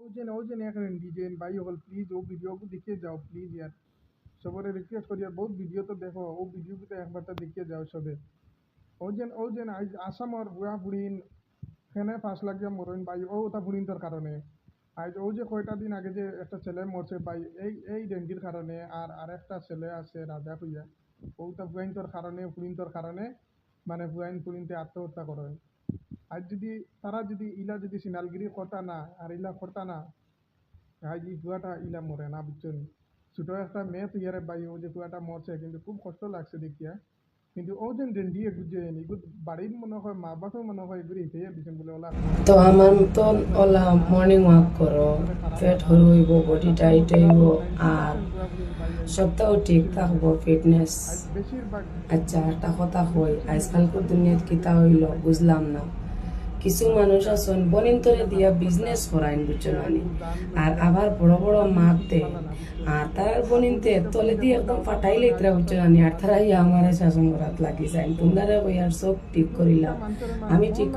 ও যেন এখন ডিজাইন ভাই হল প্লিজ ও ভিডিও দেখে যাও প্লিজ ইয়ার সবরে রিকোয়েস্ট করি আর বহুত ভিডিও তো দেখো ও ভিডিওতে একবার তো দেখে যাও সবে ও যেন আজ আসামর বুয়া বুড়িন সেনে 5 লাখ দিয়া মরইন ভাই ও ওটা বুড়িন তোর কারণে আজ ও যে কয়টা দিন আগে যে একটা ছেলে মরছে ভাই এই ডেঙ্গির কারণে আর আরেকটা ছেলে আছে রাজা কইয়া ওটা বুয়াইন তোর কারণে বুড়িন তোর কারণে মানে বুয়াইন বুড়িনতে আত্মহত্যা করেন আর যদি তারা যদি ইলা যদি সিনালগিরি করতা না আর ইলা করতা না আজ এই বুয়াটা ইলা মরে না বুঝছেন ছোট একটা মেয়ে তো ইয়ারে ভাই ও যে বুয়াটা মরছে কিন্তু খুব কষ্ট লাগছে দেখিয়া কিন্তু ও যেন ডেন্ডি বুঝছে এগুলো বাড়ির মনে হয় মা বাপেও মনে হয় এগুলো হিসেবে দিচ্ছেন বলে ওলা তো আমার মতন ওলা মর্নিং ওয়াক করো, পেট হরু হইব, বডি টাইট হইব, আর সপ্তাহ ঠিক থাকবো ফিটনেস। বেশিরভাগ আচ্ছা একটা কথা কই, আজকালকার দুনিয়াত কিতা হইল বুঝলাম না। কিছু মানুষ আছেন বনিন্তরে দিয়া বিজনেস করাইন বুঝছো নানি, আর আবার বড় বড় মাপ দেয়, আর তার বনিনতে তলে দিয়ে একদম ফাটাই লেতরা বুঝছো নানি, আর তারা আমার শাসন করাত লাগি যায়। তোমরা বই আর সব ঠিক করিলাম, আমি ঠিক